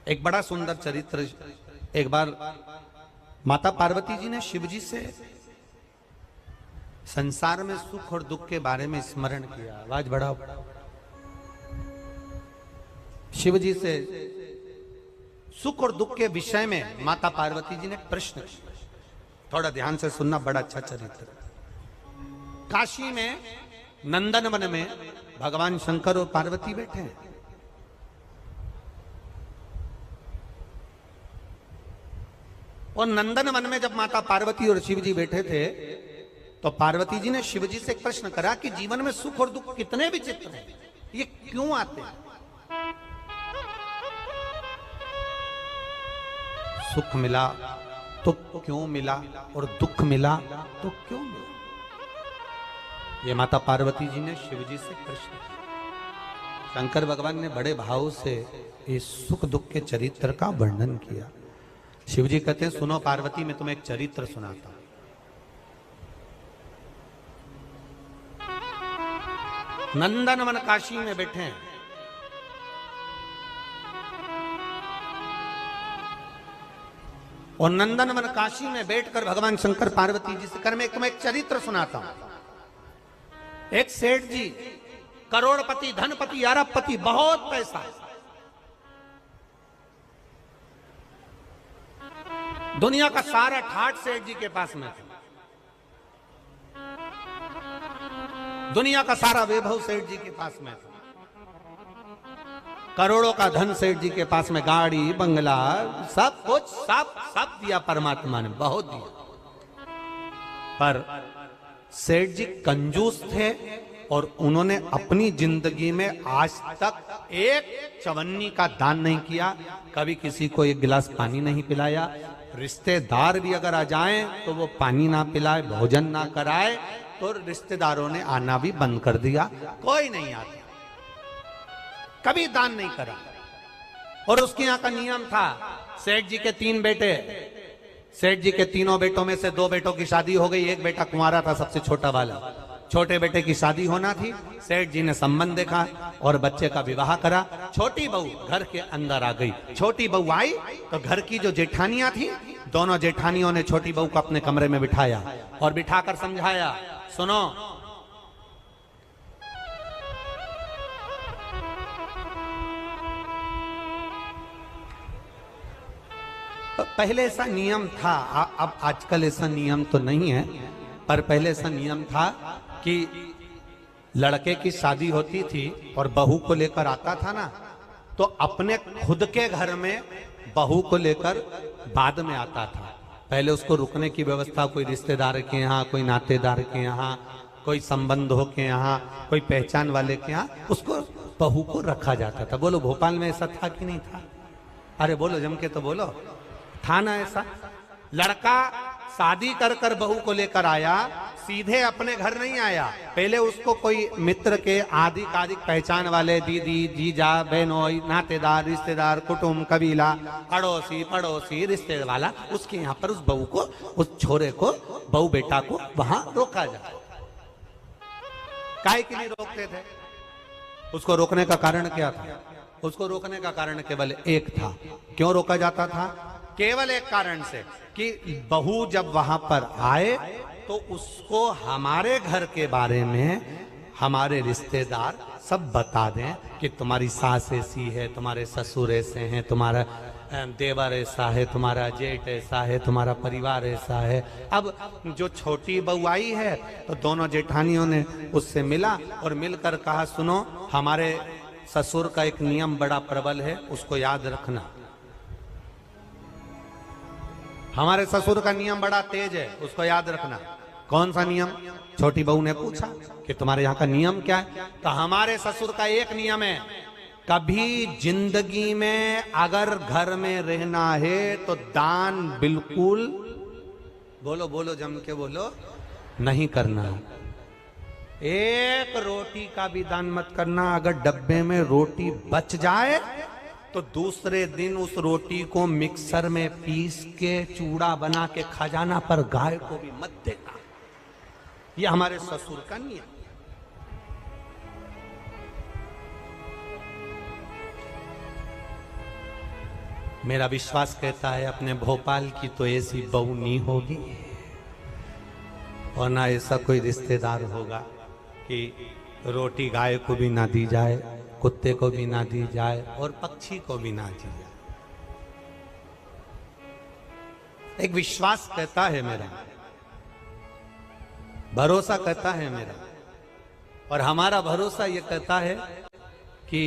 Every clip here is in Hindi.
एक बड़ा सुंदर चरित्र। एक बार माता पार्वती जी ने शिव जी से संसार में सुख और दुख के बारे में स्मरण किया। आवाज बढ़ाओ। शिव जी से सुख और दुख के विषय में माता पार्वती जी ने प्रश्न किया। थोड़ा ध्यान से सुनना, बड़ा अच्छा चरित्र। काशी में नंदन वन में भगवान शंकर और पार्वती बैठे हैं। और नंदन वन में जब माता पार्वती और शिव जी बैठे थे तो पार्वती जी ने शिव जी से एक प्रश्न करा कि जीवन में सुख और दुख कितने विचित्र हैं, ये क्यों आते हैं? सुख मिला तो क्यों मिला और दुख मिला तो क्यों मिला? ये माता पार्वती जी ने शिव जी से प्रश्न किया। शंकर भगवान ने बड़े भाव से इस सुख दुख के चरित्र का वर्णन किया। शिव जी कहते हैं, सुनो पार्वती, मैं तुम्हें एक चरित्र सुनाता हूं। नंदन वन काशी में बैठे हैं। और नंदन वन काशी में बैठकर भगवान शंकर पार्वती जी से कर मैं तुम्हें एक चरित्र सुनाता हूं। एक सेठ जी, करोड़पति, धनपति, अरबपति, बहुत पैसा है। दुनिया का सारा ठाठ सेठ जी के पास में था। दुनिया का सारा वैभव सेठ जी के पास में था। करोड़ों का धन सेठ जी के पास में, गाड़ी बंगला सब कुछ, सब दिया परमात्मा ने, बहुत दिया। पर सेठ जी कंजूस थे और उन्होंने अपनी जिंदगी में आज तक एक चवन्नी का दान नहीं किया। कभी किसी को एक गिलास पानी नहीं पिलाया। रिश्तेदार भी अगर आ जाएं तो वो पानी ना पिलाए, भोजन ना कराए, तो रिश्तेदारों ने आना भी बंद कर दिया। कोई नहीं आता, कभी दान नहीं करा। और उसके यहाँ का नियम था, सेठ जी के 3 बेटे, सेठ जी के तीनों बेटों में से 2 बेटों की शादी हो गई, एक बेटा कुंवारा था, सबसे छोटा वाला। छोटे बेटे की शादी होना थी। सेठ जी ने संबंध देखा और बच्चे का विवाह करा। छोटी बहू घर के अंदर आ गई। छोटी बहू आई तो घर की जो जेठानियां थी, दोनों जेठानियों ने छोटी बहू को अपने कमरे में बिठाया और बिठाकर समझाया, सुनो, पहले ऐसा नियम था, अब आजकल ऐसा नियम तो नहीं है, पर पहले ऐसा नियम था कि लड़के की शादी होती थी और बहू को लेकर आता था ना, तो अपने खुद के घर में बहू को लेकर बाद में आता था। पहले उसको रुकने की व्यवस्था कोई रिश्तेदार के यहाँ, कोई नातेदार के यहाँ, कोई संबंधों के यहाँ, कोई पहचान वाले के यहाँ, उसको बहू को रखा जाता था। बोलो भोपाल में ऐसा था कि नहीं था? अरे बोलो, जम के तो बोलो, था ना ऐसा? लड़का शादी कर कर बहू को लेकर आया, सीधे अपने घर नहीं आया। पहले उसको कोई मित्र के आधिक पहचान वाले, दीदी, जीजा, बहनोई, नातेदार, रिश्तेदार, कुटुंब, कबीला, अड़ोसी पड़ोसी, रिश्तेदार वाला, उसके यहाँ पर उस बहू को, उस छोरे को, बहू बेटा को वहां रोका जाए। काहे के लिए रोकते थे? उसको रोकने का कारण क्या था? उसको रोकने का कारण केवल एक था। क्यों रोका जाता था? केवल एक कारण से कि बहू जब वहां पर आए तो उसको हमारे घर के बारे में हमारे रिश्तेदार सब बता दें कि तुम्हारी सास ऐसी है, तुम्हारे ससुर ऐसे हैं, तुम्हारा देवर ऐसा है, तुम्हारा जेठ ऐसा है, तुम्हारा परिवार ऐसा है। अब जो छोटी बहू आई है तो दोनों जेठानियों ने उससे मिला और मिलकर कहा, सुनो, हमारे ससुर का एक नियम बड़ा प्रबल है, उसको याद रखना। हमारे ससुर का नियम बड़ा तेज है, उसको याद रखना। कौन सा नियम? छोटी बहू ने पूछा कि तुम्हारे यहाँ का नियम क्या है? तो हमारे ससुर का एक नियम है, कभी जिंदगी में अगर घर में रहना है तो दान बिल्कुल, बोलो बोलो, जम के बोलो, नहीं करना। एक रोटी का भी दान मत करना। अगर डब्बे में रोटी बच जाए तो दूसरे दिन उस रोटी को मिक्सर में पीस के चूड़ा बना के खा जाना, पर गाय को भी मत देना। ये हमारे ससुर का नियम। मेरा विश्वास कहता है अपने भोपाल की तो ऐसी बहू नहीं होगी और ना ऐसा कोई रिश्तेदार होगा कि रोटी गाय को भी ना दी जाए, कुत्ते को भी ना दी जाए और पक्षी को भी ना दी जाए। एक विश्वास कहता है मेरा, भरोसा कहता है मेरा, और हमारा भरोसा ये कहता है कि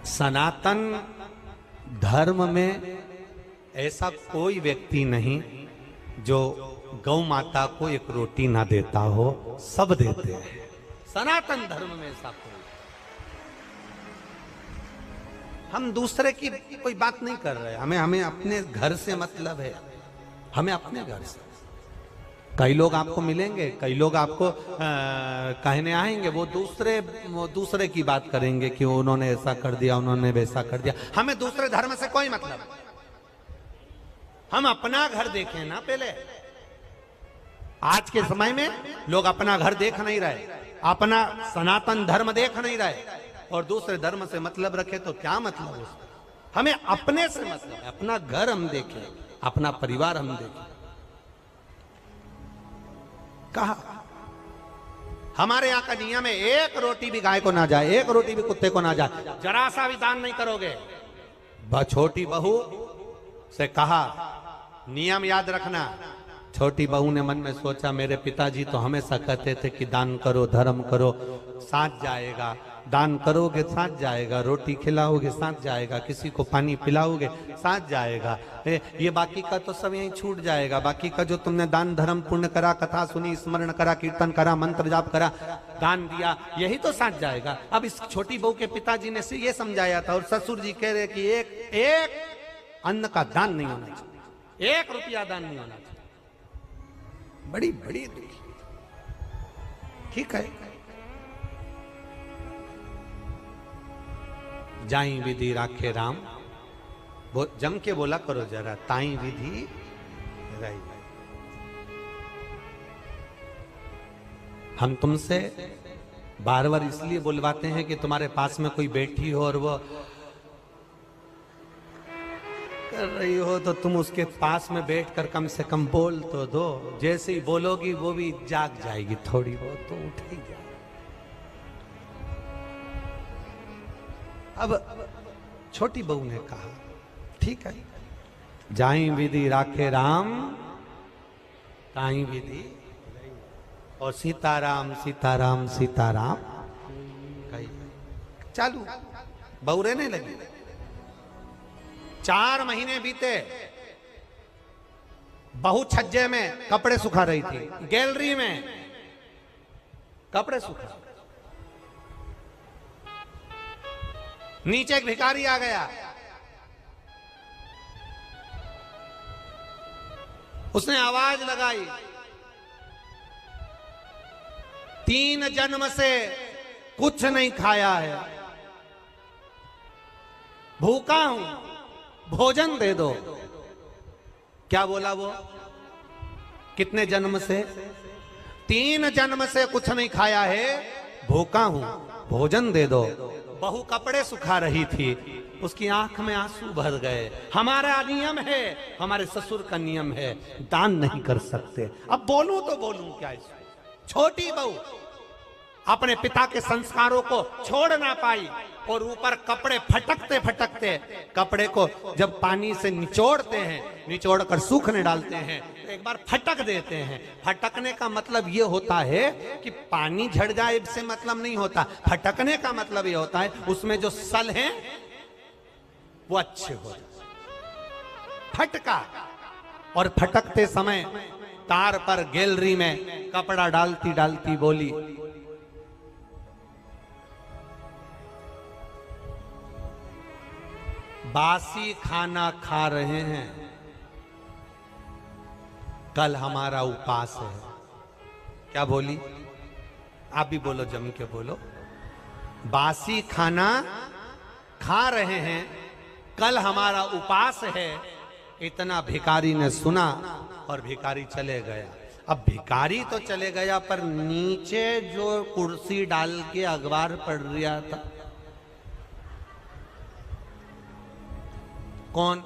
सनातन धर्म में ऐसा कोई व्यक्ति नहीं जो गौ माता को एक रोटी ना देता हो, सब देते हैं। सनातन धर्म में ऐसा कोई, हम दूसरे की कोई बात नहीं कर रहे, हमें अपने घर से मतलब है, हमें अपने घर से। कई लोग आपको मिलेंगे, कई लोग आपको कहने आएंगे, वो दूसरे की बात करेंगे कि उन्होंने ऐसा कर दिया, उन्होंने वैसा कर दिया। हमें दूसरे धर्म से कोई मतलब, हम अपना घर देखें ना पहले। आज के समय में लोग अपना घर देख नहीं रहे, अपना सनातन धर्म देख नहीं रहे और दूसरे धर्म से मतलब रखे तो क्या मतलब उसका। हमें अपने से मतलब है, अपना घर हम देखें, अपना परिवार हम देखें। कहा हमारे यहां का नियम है, एक रोटी भी गाय को ना जाए, एक रोटी भी कुत्ते को ना जाए, जरा सा भी दान नहीं करोगे। छोटी बहू से कहा नियम याद रखना। छोटी बहू ने मन में सोचा मेरे पिताजी तो हमेशा कहते थे कि दान करो, धर्म करो, साथ जाएगा। दान करोगे साथ जाएगा, रोटी खिलाओगे साथ जाएगा, किसी को पानी पिलाओगे साथ जाएगा। ये बाकी का तो सब यहीं छूट जाएगा। बाकी का जो तुमने दान धर्म पुण्य करा, कथा सुनी, स्मरण करा, कीर्तन करा, मंत्र जाप करा, दान दिया, यही तो साथ जाएगा। अब इस छोटी बहू के पिताजी ने ये समझाया था और ससुर जी कह रहे कि एक अन्न का दान नहीं होना चाहिए, 1 रुपया दान नहीं होना चाहिए। बड़ी बड़ी दुखी। ठीक है, जाई विधि राखे राम, वो जम के बोला करो जरा, ताई विधि रही। हम तुमसे बार बार इसलिए बुलवाते हैं कि तुम्हारे पास में कोई बैठी हो और वो कर रही हो तो तुम उसके पास में बैठकर कम से कम बोल तो दो। जैसे ही बोलोगी वो भी जाग जाएगी, थोड़ी बहुत तो उठ ही जाएगी। अब छोटी बहू ने कहा ठीक है, जाई विधि राखे राम, ताई विधि, और सीताराम सीताराम सीताराम कही चालू। बहू रहने लगी। 4 महीने बीते, बहू छज्जे में कपड़े सुखा रही थी, गैलरी में कपड़े सुखा। नीचे एक भिखारी आ गया, उसने आवाज लगाई, 3 जन्म से कुछ नहीं खाया है, भूखा हूं, भोजन दे दो। क्या बोला वो? कितने जन्म से? 3 जन्म से कुछ नहीं खाया है, भूखा हूं, भोजन दे दो। बहू कपड़े सुखा रही थी, उसकी आंख में आंसू भर गए। हमारा नियम है, हमारे ससुर का नियम है, दान नहीं कर सकते। अब बोलूं तो बोलूं क्या इसमें? छोटी बहू अपने पिता के संस्कारों को छोड़ ना पाई और ऊपर कपड़े फटकते फटकते, कपड़े को जब पानी से निचोड़ते हैं, निचोड़ कर सूखने डालते हैं तो एक बार फटक देते हैं। फटकने का मतलब ये होता है कि पानी झड़ जाए से मतलब नहीं होता। फटकने का मतलब ये होता है उसमें जो सल हैं वो अच्छे हो जाए। फटका, और फटकते समय तार पर गैलरी में कपड़ा डालती डालती बोली, बासी खाना खा रहे हैं, कल हमारा उपास है। क्या बोली? आप भी बोलो, जम के बोलो। बासी खाना खा रहे हैं, कल हमारा उपास है। इतना भिखारी ने सुना और भिखारी चले गया। अब भिखारी तो चले गया, पर नीचे जो कुर्सी डाल के अखबार पढ़ रहा था कौन?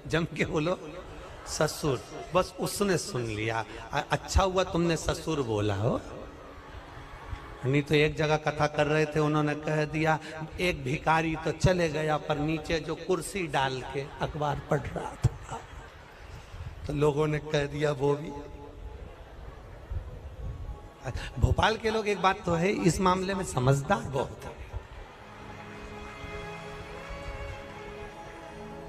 जम के बोलो, ससुर। बस उसने सुन लिया। अच्छा हुआ तुमने ससुर बोला हो, नहीं तो एक जगह कथा कर रहे थे, उन्होंने कह दिया एक भिखारी तो चले गया, पर नीचे जो कुर्सी डाल के अखबार पढ़ रहा था, तो लोगों ने कह दिया वो भी। भोपाल के लोग, एक बात तो है, इस मामले में समझदार बहुत है।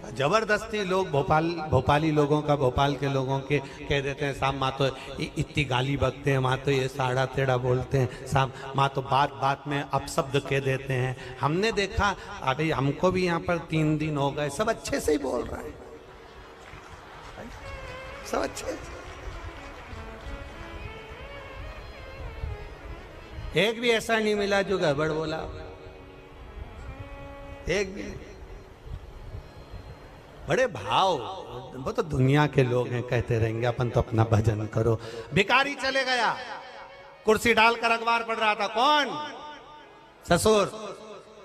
जबरदस्ती लोग भोपाली लोगों का, भोपाल के लोगों के कह देते हैं साहब माँ तो इतनी गाली बकते हैं, माँ तो ये साड़ा तेड़ा बोलते हैं, साहब माँ तो बात बात में अपशब्द कह देते हैं। हमने देखा, अभी हमको भी यहाँ पर 3 दिन हो गए, सब अच्छे से ही बोल रहे हैं, सब अच्छे से। एक भी ऐसा नहीं मिला जो गड़बड़ बोला, एक भी। बड़े भाव, वो तो दुनिया के लोग हैं, कहते रहेंगे, अपन तो अपना भजन करो। भिखारी चले गया, कुर्सी डालकर अखबार पढ़ रहा था। कौन? ससुर।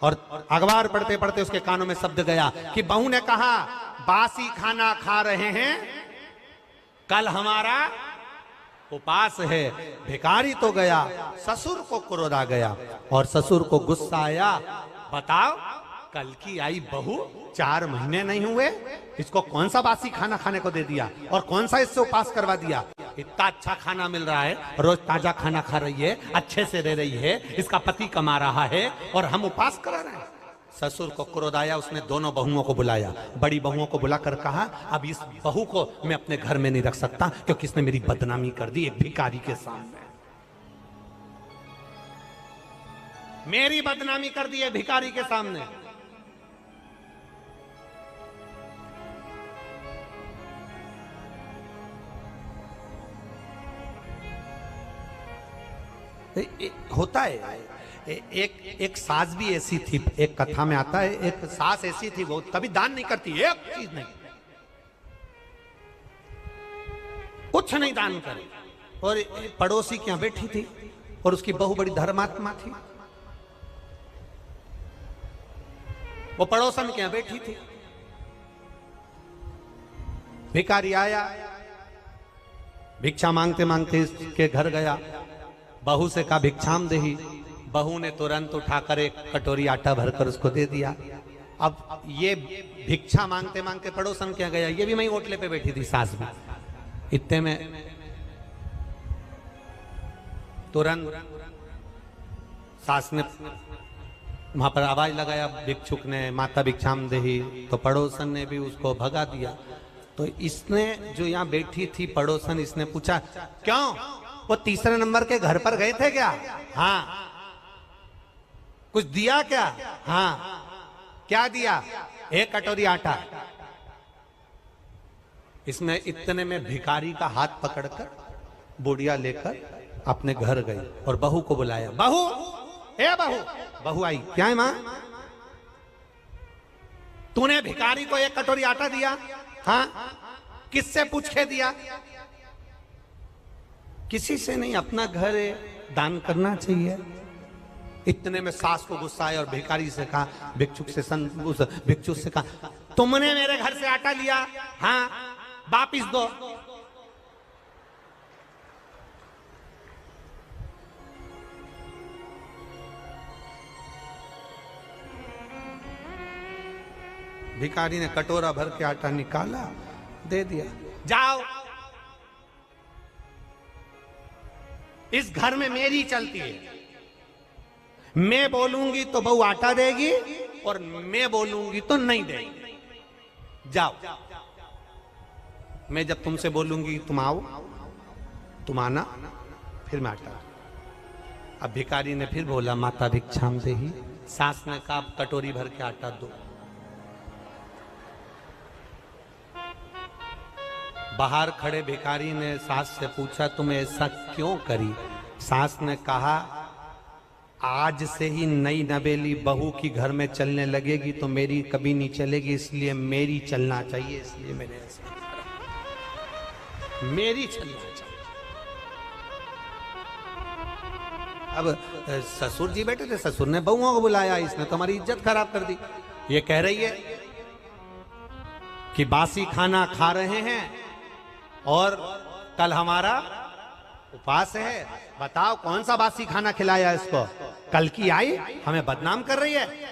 और अखबार पढ़ते पढ़ते उसके कानों में शब्द गया कि बहू ने कहा बासी खाना खा रहे हैं, कल हमारा उपास है। भिखारी तो गया, ससुर को क्रोध आ गया और ससुर को गुस्सा आया। बताओ, कल की आई बहू 4 महीने नहीं हुए, इसको कौन सा बासी खाना खाने को दे दिया और कौन सा इससे उपास करवा दिया? इतना अच्छा खाना मिल रहा है, रोज ताजा खाना खा रही है, अच्छे से रह रही है, इसका पति कमा रहा है और हम उपास करा रहे हैं। ससुर को क्रोध आया, उसने दोनों बहुओं को बुलाया। बड़ी बहुओं को बुलाकर कहा अब इस बहू को मैं अपने घर में नहीं रख सकता, क्योंकि इसने मेरी बदनामी कर दी एक भिखारी के सामने। मेरी बदनामी कर दी है भिखारी के सामने। होता है, एक सास भी ऐसी थी, एक कथा में आता है, एक सास ऐसी थी, वो कभी दान नहीं करती, एक चीज नहीं, कुछ नहीं दान करे। और पड़ोसी के यहां बैठी थी और उसकी बहू बड़ी धर्मात्मा थी, वो पड़ोसन के यहां बैठी थी। भिखारी आया, भिक्षा मांगते मांगते इसके घर गया, बहू से कहा भिक्षाम देही। बहू ने तुरंत उठाकर एक कटोरी आटा भरकर उसको दे दिया। अब ये भिक्षा मांगते मांगते पड़ोसन के गया, ये भी वहीं ओटले पे बैठी थी सास भी। इतने में तुरंत सास ने वहां पर आवाज लगाया, भिक्षुक ने, माता भिक्षाम देही, तो पड़ोसन ने भी उसको भगा दिया। तो इसने जो यहाँ बैठी थी पड़ोसन, इसने पूछा क्यों, वो 3रे नंबर के घर पर गए थे क्या? हाँ। कुछ दिया क्या? हाँ। क्या दिया? 1 कटोरी आटा। इसमें इतने में भिखारी का हाथ पकड़कर बुढ़िया लेकर अपने घर गई और बहू को बुलाया। बहू, ए बहू। बहू आई। क्या है मां? तूने भिखारी को 1 कटोरी आटा दिया? हाँ। किससे पूछ के दिया? किसी से नहीं, अपना घर है, दान करना चाहिए। इतने में सास को गुस्सा आया और भिखारी से कहा, भिक्षुक से कहा तुमने मेरे घर से आटा लिया? हाँ। वापिस दो। भिखारी ने कटोरा भर के आटा निकाला, दे दिया। जाओ, इस घर में मेरी चलती है, मैं बोलूंगी तो बहू आटा देगी और मैं बोलूंगी तो नहीं देगी। जाओ, मैं जब तुमसे बोलूंगी तुम आओ, तुम आना, फिर मैं आटा। अब भिखारी ने फिर बोला माता भिक्षाम देही। सास ने कहा कटोरी भर के आटा दो। बाहर खड़े भिखारी ने सास से पूछा तुम ऐसा क्यों करी? सास ने कहा आज से ही नई नवेली बहू की घर में चलने लगेगी तो मेरी कभी नहीं चलेगी, इसलिए मेरी चलना चाहिए, इसलिए मैंने ऐसा मेरी चलना चाहिए। अब ससुर जी बैठे थे, ससुर ने बहुओं को बुलाया, इसने तो हमारी इज्जत खराब कर दी। ये कह रही है कि बासी खाना खा रहे हैं और कल हमारा उपवास है। बताओ कौन सा बासी खाना खिलाया इसको? कल की आई हमें बदनाम कर रही है।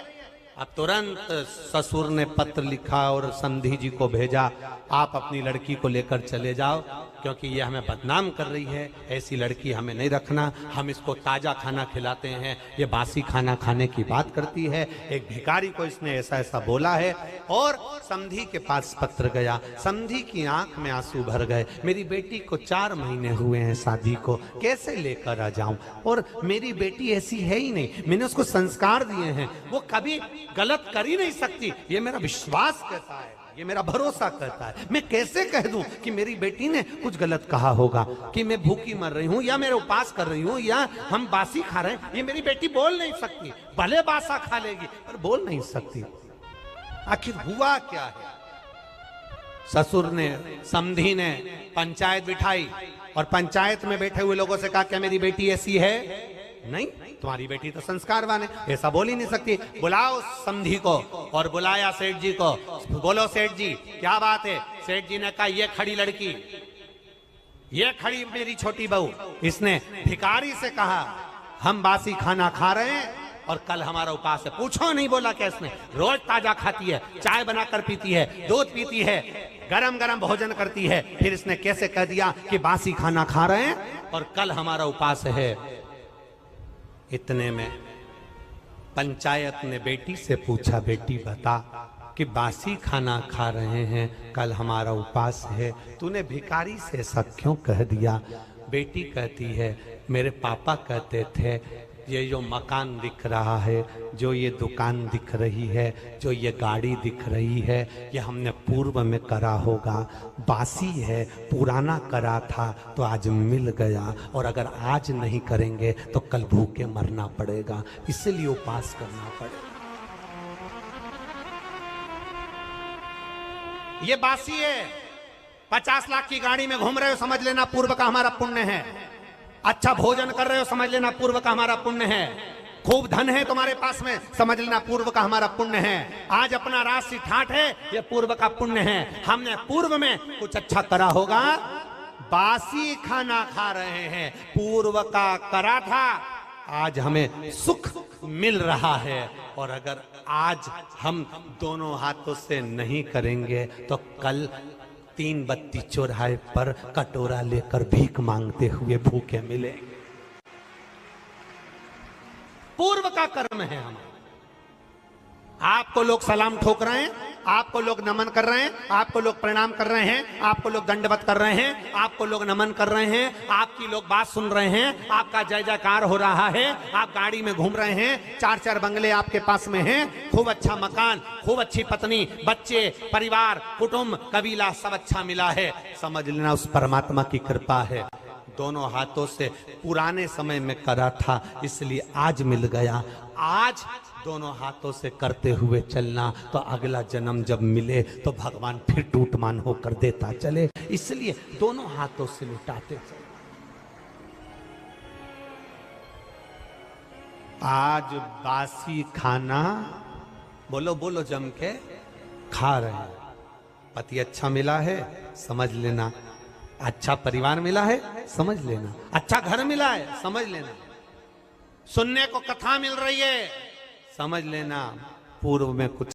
अब तुरंत ससुर ने पत्र लिखा और समधी जी को भेजा, आप अपनी लड़की को लेकर चले जाओ क्योंकि ये हमें बदनाम कर रही है, ऐसी लड़की हमें नहीं रखना, हम इसको ताजा खाना खिलाते हैं, ये बासी खाना खाने की बात करती है। एक भिखारी को इसने ऐसा ऐसा बोला है और समधी के पास पत्र गया। समधी की आंख में आंसू भर गए। मेरी बेटी को 4 महीने हुए हैं शादी को, कैसे लेकर आ जाऊं? और मेरी बेटी ऐसी है ही नहीं, मैंने उसको संस्कार दिए हैं, वो कभी गलत कर ही नहीं सकती, ये मेरा विश्वास कहता है, ये मेरा भरोसा कहता है। मैं कैसे कह दूं कि मेरी बेटी ने कुछ गलत कहा होगा, कि मैं भूखी मर रही हूं या मेरे उपास कर रही हूं या हम बासी खा रहे हैं? ये मेरी बेटी बोल नहीं सकती, भले बासा खा लेगी पर बोल नहीं सकती। आखिर हुआ क्या है? ससुर ने, समधी ने पंचायत बिठाई और पंचायत में बैठे हुए लोगों से कहा, क्या मेरी बेटी ऐसी है? नहीं, तुम्हारी बेटी तो संस्कारवान है, ऐसा बोल ही नहीं सकती। बुलाओ समधी को। और बुलाया सेठ जी को। बोलो सेठ जी क्या बात है? सेठ जी ने कहा, ये खड़ी लड़की, ये खड़ी मेरी छोटी बहू, इसने भिखारी से कहा हम बासी खाना खा रहे हैं और कल हमारा उपवास है। पूछो नहीं बोला क्या इसने? रोज ताजा खाती है, चाय बनाकर पीती है, दूध पीती है, गरम गरम भोजन करती है, फिर इसने कैसे कह दिया कि बासी खाना खा रहे हैं और कल हमारा उपवास है? इतने में पंचायत ने बेटी से पूछा, बेटी बता कि बासी खाना खा रहे हैं, कल हमारा उपवास है, तूने भिखारी से ऐसा क्यों कह दिया? बेटी कहती है, मेरे पापा कहते थे ये जो मकान दिख रहा है, जो ये दुकान दिख रही है, जो ये गाड़ी दिख रही है, ये हमने पूर्व में करा होगा, बासी है, पुराना करा था तो आज मिल गया, और अगर आज नहीं करेंगे तो कल भूखे मरना पड़ेगा, इसलिए उपवास करना पड़ेगा। ये बासी है, 50 लाख की गाड़ी में घूम रहे हो, समझ लेना पूर्व का हमारा पुण्य है। अच्छा भोजन कर रहे हो, समझ लेना पूर्व का हमारा पुण्य है। खूब धन है तुम्हारे पास में, समझ लेना पूर्व का हमारा पुण्य है। आज अपना राशि ठाठ है, ये पूर्व का पुण्य है। हमने पूर्व में कुछ अच्छा करा होगा, बासी खाना खा रहे हैं, पूर्व का करा था, आज हमें सुख मिल रहा है। और अगर आज हम दोनों हाथों से नहीं करेंगे तो कल 3 बत्ती चौराहे पर कटोरा लेकर भीख मांगते हुए भूखे मिलेंगे। पूर्व का कर्म है हमारा। आपको लोग सलाम ठोक रहे हैं, आपको लोग नमन कर रहे हैं, आपको लोग प्रणाम कर रहे हैं, आपको लोग दंडवत कर रहे हैं, आपको लोग नमन कर रहे हैं, आपकी लोग बात सुन रहे हैं, आपका जय जयकार हो रहा है, आप गाड़ी में घूम रहे हैं, 4-4 बंगले आपके पास में हैं, खूब अच्छा मकान, खूब अच्छी पत्नी, बच्चे, परिवार, कुटुंब, कबीला सब अच्छा मिला है। समझ लेना उस परमात्मा की कृपा है। दोनों हाथों से पुराने समय में करा था, इसलिए आज मिल गया। आज दोनों हाथों से करते हुए चलना तो अगला जन्म जब मिले तो भगवान फिर टूटमान होकर देता चले, इसलिए दोनों हाथों से लुटाते चले। आज बासी खाना, बोलो बोलो जम के खा रहे हैं। पति अच्छा मिला है, समझ लेना, अच्छा परिवार मिला है, समझ लेना, अच्छा घर मिला है, समझ लेना, सुनने को कथा मिल रही है, समझ लेना पूर्व में कुछ